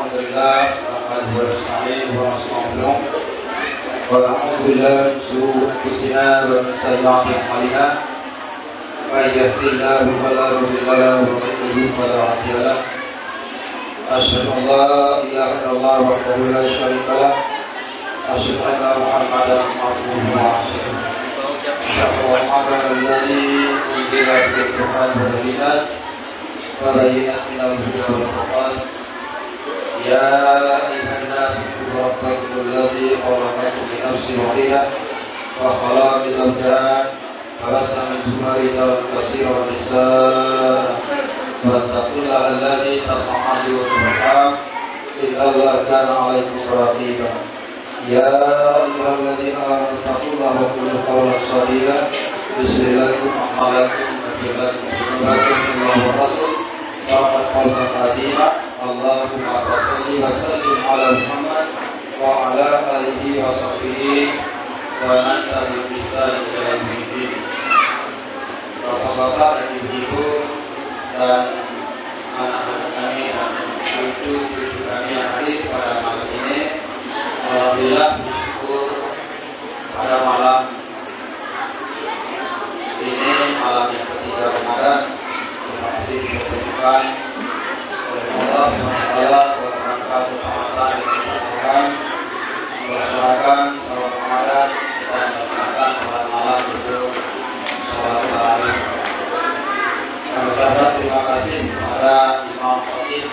Alhamdulillah, nahmaduhu wa nasta'inuhu wa nastaghfiruh. Wa na'udzu billahi min shururi anfusina wa min sayyi'ati a'malina. May yahdihillahu fala mudilla lahu wa may yudlil fala hadiya lahu. Asyhadu an la ilaha illallah wahdahu la syarika lah. Asyhadu anna Muhammadan abduhu wa rasuluh. Asyhadu anna allazi unzila bihi al-Qur'an hudan lin-nas wa bayyinatin minal huda wal furqan. Ya ayyuhan nas ittaqu rabbakum allazi khalaqakum min nafsin wahidah wa khalaqa minha zawjaha wa bassa minhuma rijalan katsiran wa nisaa. Wattaqullaha allazi tasaaluna bihi innallaha kana 'alaykum raqiba. Ya ayyuhallazina amanu taqullaha wa qulu qawlan sadida yuslih lakum a'malakum wa yaghfir lakum dhunubakum wa rasul faqad faza azima. Allahumma shalli wa sallim ala Muhammad wa ala alihi wa sahbihi wa anta bi ihsan ila yaumil. Bapak-bapak dan ibu-ibu dan anak-anak kami dan cucu-cucu kami yang hadir pada malam ini, alhamdulillah bersyukur pada malam ini, malam yang ketiga Ramadan. Terima kasih dipertemukan oleh Allah SWT dalam rangka keutamaan yang kita lakukan, melaksanakan salat Ramadan dan melaksanakan salat malam itu salat tarawih. Kami ucapkan terima kasih kepada Imam Khatib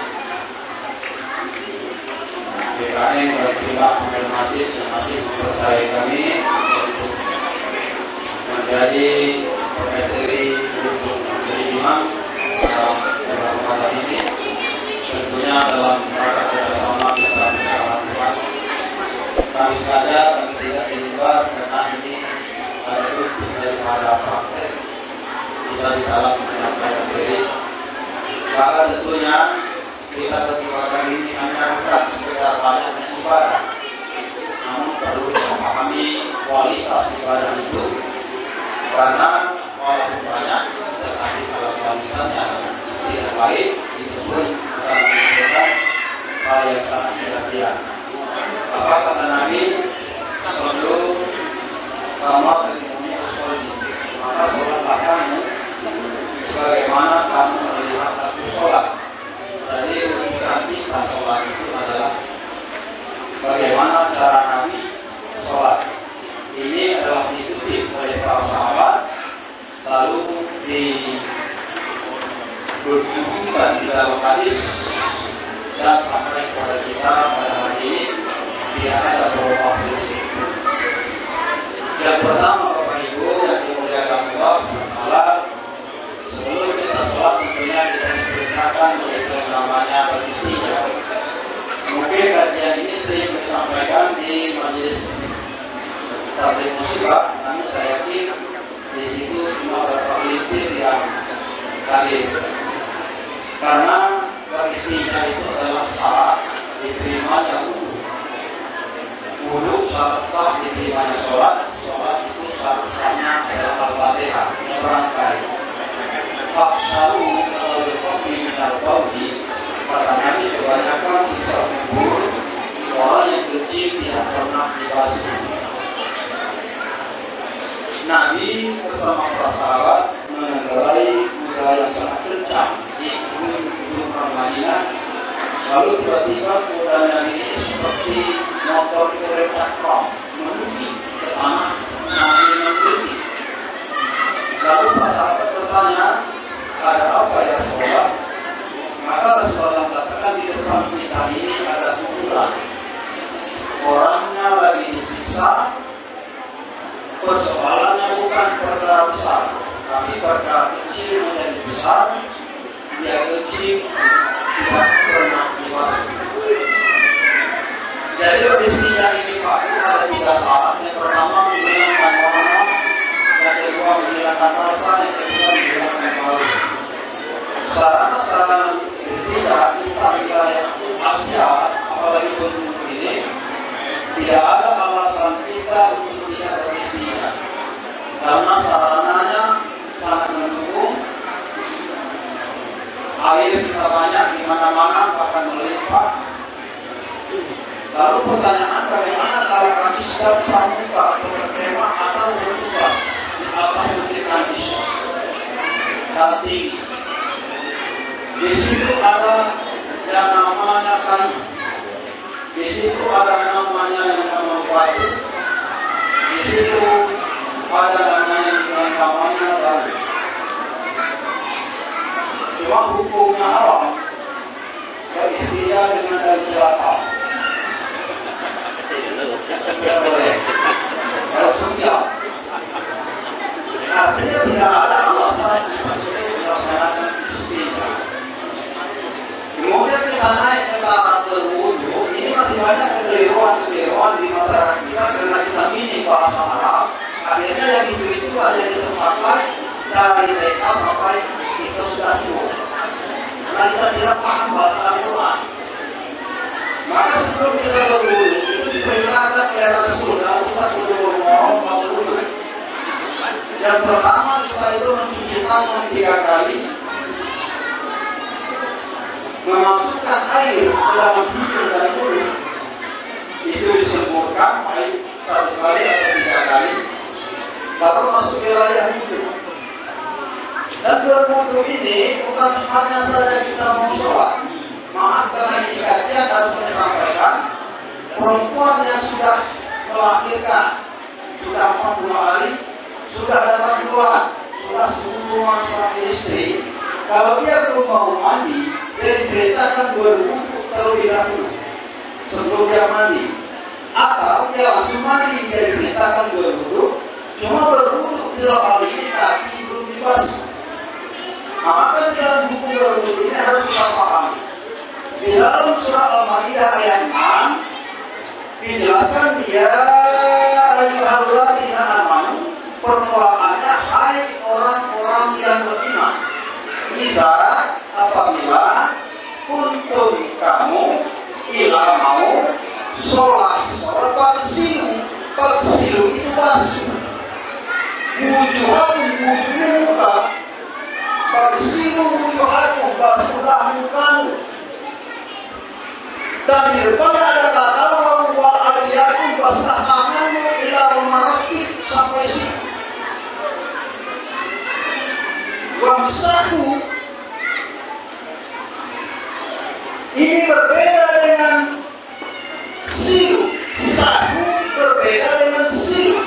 BKM Raja Pemil Masjid yang masih mempercayai kami untuk menjadi pemateri untuk menjadi imam dalam Ramadan ini. Tentunya dalam rangka kerjasama kita bersama. Kami sengaja kami tidak di luar karena ini harus daripada praktek kita di dalam menyampaikan diri. Maka tentunya kita beribadah ini hanya bukan sekedar banyaknya ibadah, namun perlu memahami kualitas ibadah itu, karena walaupun banyak tetapi kalau kualitasnya tidak baik itu pun akan menimbulkan hal yang sangat sia-sia. Apa kata Nabi? Sallu kama ta'lamuni usolli, maka sholatlah kamu sebagaimana kamu melihat aku sholat. Jadi rujukan kita sholat itu adalah bagaimana cara Nabi sholat. Ini adalah diikuti oleh para sahabat, lalu dibukukan di dalam hadis dan sampai kepada kita pada hari ini tidak ada beberapa sisi. Yang pertama, Bapak Ibu yang dimuliakan Allah Taala, sebelum kita sholat tentunya kita diperintahkan yaitu yang namanya beristighfar. Mungkin kajian ini sering disampaikan di majelis tabligh musibah, namun saya yakin di situ cuma beberapa lintir yang hadir. Karena beristighfar itu adalah syarat diterimanya wudu. Wudu syarat sah diterimanya sholat. Sholat itu syarat sahnya adalah Al-Fatihah yang berangkai. Faksaru al-qawmi minal qawmi, kata Nabi, kebanyakan sisa kubur orang yang kecil tidak pernah dibasuh. Nabi bersama para sahabat mengendarai kuda yang sangat kencang di gunung Madinah. Lalu tiba-tiba kuda Nabi ini seperti motor kereta prom menuju ke tanah. Nabi menuju. Lalu para sahabat bertanya, ada apa ya Rasulullah? Maka Rasulullah katakan, di depan kita ini ada kuburan. Orangnya lagi disiksa. Persoalannya bukan perkara besar, tapi perkara kecil menjadi besar. Dia kecil tidak pernah dibasuh. Jadi beristighfar ini Pak, ada 3 syarat. Yang pertama menghilangkan warna, yang kedua menghilangkan rasa, yang ketiga menghilangkan bau. Sarana-sarana beristighfar kita wilayah Asia, apalagi bentuk ini, tidak ada alasan kita untuk tidak beristighfar, karena sarananya sangat mendukung. Air kita banyak di mana-mana, bahkan melimpah. Lalu pertanyaan, bagaimana kalau kami sedang pramuka atau berkemah atau bertugas di atas bukit Kandis nanti di situ ada yang namanya kayu, di situ ada namanya yang namanya batu, di situ ada namanya yang namanya batu. Cuma hukumnya haram ya istilah dengan dari jelata. Tidak boleh. Kalau setia, artinya tidak ada alasan melaksanakan istilah. Kemudian kita naik ke tahap berwudu, ini masih banyak kekeliruan di masyarakat kita karena kita minim bahasa Arab. Akhirnya yang itu aja kita pakai dari TK sampai kita sudah tua. Karena kita tidak paham bahasa Al-Quran. Maka sebelum kita berwudu itu diperintahkan oleh Rasulullah kita perlu berwudu. Yang pertama kita itu mencuci tangan 3 kali, memasukkan air ke dalam hidung dan mulut itu disemburkan baik 1 kali atau 3 kali, lalu masuk ke wilayah hidung. Dan berwudu ini bukan hanya saja kita mau sholat. Maaf karena ini kajian harus disampaikan, perempuan yang sudah melahirkan sudah 40 hari, sudah datang keluar, sudah hubungan suami istri, kalau dia belum mau mandi, dia diberitakan berwudu terlebih dahulu sebelum dia mandi, atau dia langsung mandi, dia diberitakan berwudu, cuma berwudu di dalam hal ini kaki belum dibasuh. Maka dalam buku berwudu ini harus kita pahami. Di dalam surah Al-Maidah ayat 6 dijelaskan ya ayyuhalladzina amanu, permulaannya hai orang-orang yang beriman. Ini syarat apabila kuntum kamu ila mau sholat paksilu itu basuh wujudnya muka, paksilu wujuhakum basuhlah mukamu. Dan di depan ada kata wa aliyakum basuhlah tanganmu ila al-marafiq sampai situ. Wamsahu ini berbeda dengan silu. Sahu berbeda dengan silu.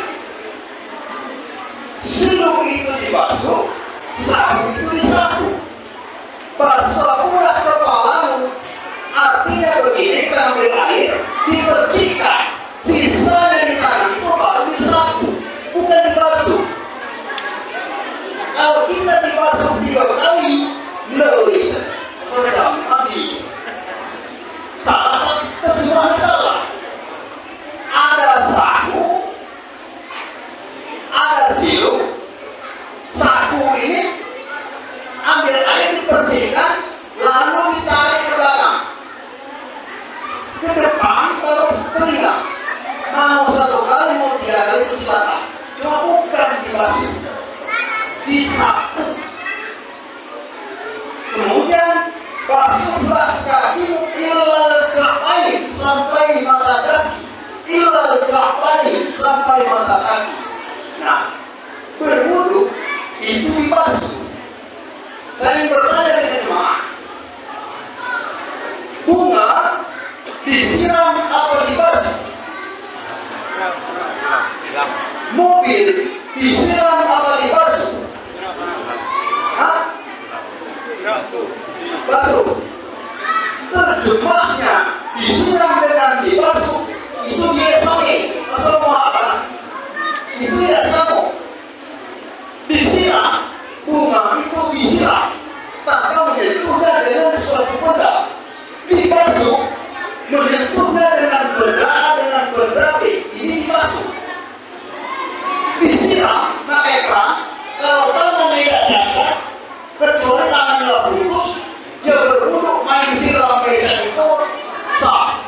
Silu itu dibasuh, sahu itu disapu. Basuhlah kepalamu, artinya begini, kita ambil air, dipercikan, sisanya di tangan itu baru disapu, bukan dibasuh. Kalau kita dibasuh 3 kali, lebih sudah mati. Salah, terjemahannya salah. Ada sahu, ada silu. Sahu ini ambil air dipercikan, lalu ditarik ke belakang, ke depan baru telinga. Mau 1 kali, mau 3 kali itu silakan. Cuma bukan dibasuh, disapu. Kemudian basuhlah kakimu ilal ka'bain sampai mata kaki, ilal ka'bain sampai mata kaki. Nah, berwudu itu dibasuh. Saya bertanya dengan jemaah, bunga disiram apa dibasuh? Mobil disiram apa dibasuh? Hah? Basuh. Terjemahnya disiram dengan dibasuh itu dia sama. Semua apa? Itu tidak sama. Disiram, bunga itu disiram, tanpa menyentuhnya dengan suatu benda. Dibasuh, menyentuhnya dengan benda ini dibasuh. Disiram, pakai keran, kalau tangan tidak cacat, kecuali tangannya putus, dia berwudu main siram meja itu sah.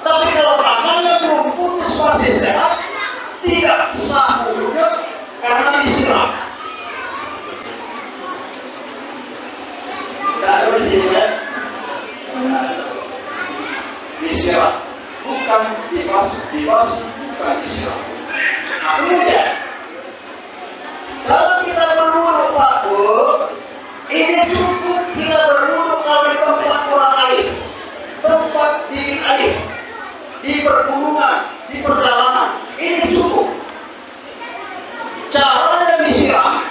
Tapi kalau tangannya belum putus masih sehat, tidak sah wudunya karena disiram. Tidak bersih ya, disiram. bukan dibasuh, bukan disiram. Nah, kemudian kalau kita berwudu Pak Bu, ini cukup kita berwudu kalau di tempat kurang air, tempat dingin air, di pergunungan, di perjalanan, ini cukup. Cara yang disiram,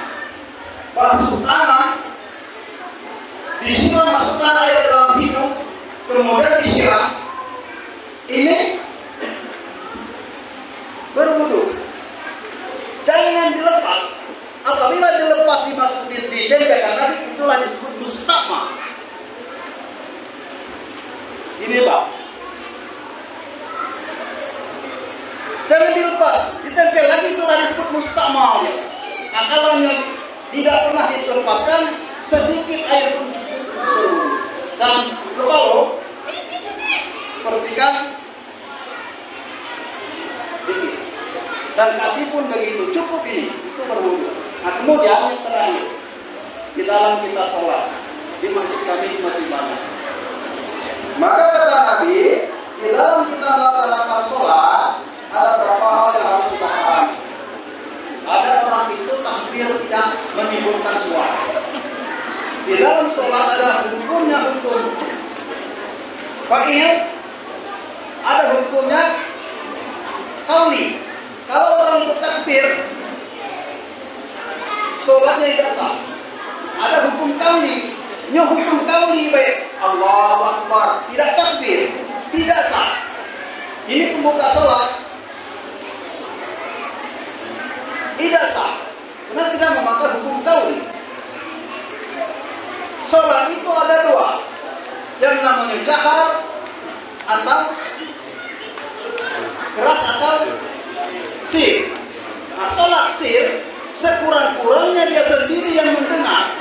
basuh tangan, disiram masukkan air ke dalam hidung, kemudian disiram. Ini berwudu. Jangan dilepas. Apabila dilepas dimasukin di dempetkan lagi, itulah disebut mustama. Ini Pak. Jangan dilepas, ditempel lagi, itulah disebut mustama. Nah, kalau tidak pernah dilepaskan, sedikit air pun cukup untuk berwudu. Dan kalau percikan dikit. Dan kaki pun begitu, cukup ini, itu berwudu. Nah, kemudian yang terakhir, di dalam kita sholat, di masjid kami masih banyak. Maka kata Nabi, di dalam kita melaksanakan sholat, ada beberapa hal yang harus kita pahami. Ada orang itu takbir tidak menimbulkan suara. Di dalam sholat adalah hukumnya hukum. Pak ingat, ada hukumnya kauli. Kalau orang itu takbir, sholatnya tidak sah. Ada hukum kauli. Hukum kauli baik Allahu Akbar, tidak takbir, tidak sah. Ini pembuka sholat, tidak sah. Karena tidak memakai hukum kauli. Sholat itu ada dua, yang namanya jahar atau keras atau sir. Nah, sholat sir sekurang-kurangnya dia sendiri yang mendengar.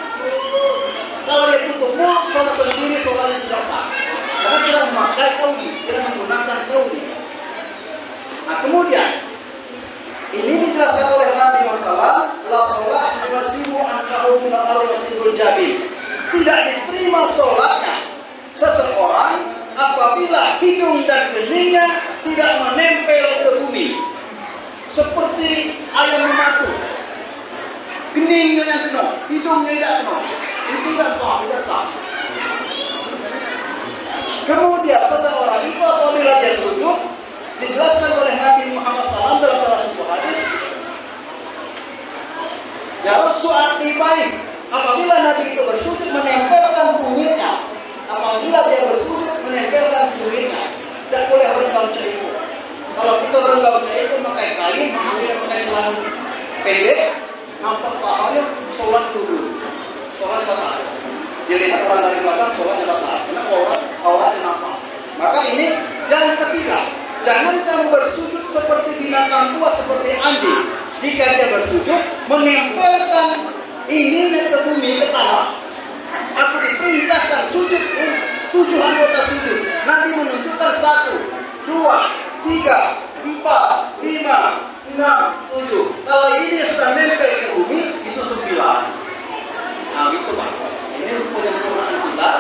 Kalau dia tutup mulut, sholat sendiri, sholatnya tidak sah. Karena tidak memakai kauli, tidak menggunakan kauli. Nah, kemudian ini dijelaskan oleh Nabi Muhammad, la sholat wasimu ankahu min al-wasibul jabin. Tidak diterima sholatnya seseorang apabila hidung dan keningnya tidak menempel ke bumi, seperti ayam mematuk, keningnya yang penuh, hidungnya tidak penuh, itu tidak sah. Kemudian seseorang itu apabila dia sujud, dijelaskan oleh Nabi Muhammad SAW dalam salah satu hadis, Yarusu atibaik. Apabila Nabi itu bersujud menempelkan kumitnya, apabila dia bersujud menempelkan kumitnya, tidak boleh renggang caiku. Kalau kita renggang caiku pakai kain, mengambil pakai celana pendek, nampak pahanya, sholat dulu, sholat batal. Dilihat orang dari belakang, sholatnya batal. Karena auratnya nampak. Maka ini yang ketiga, jangan kamu bersujud seperti binatang buas, seperti anjing. Jika dia bersujud, menempelkan ini ke bumi, ke tanah. Aku diperintahkan sujud 7 anggota sujud. Nanti menunjukkan 1, 2, 3, 4, 5, 6, 7. Kalau ini sudah nempel ke bumi, itu 9. Nah, gitu Pak. Ini penyempurnaan kita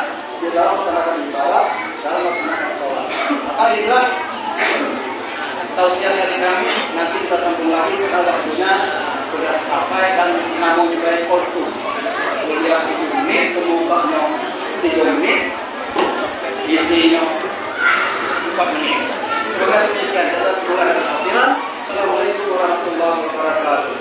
di dalam melaksanakan ibadah, dalam melaksanakan sholat. Maka inilah tausiah dari kami. Nanti kita sambung lagi karena waktunya sudah sampai dan namun juga waktu. Kuliah 7 menit, kemudian 3 menit, isinya 4 menit. Semoga demikian. Kita mulai dengan hasilan. Assalamualaikum warahmatullahi wabarakatuh.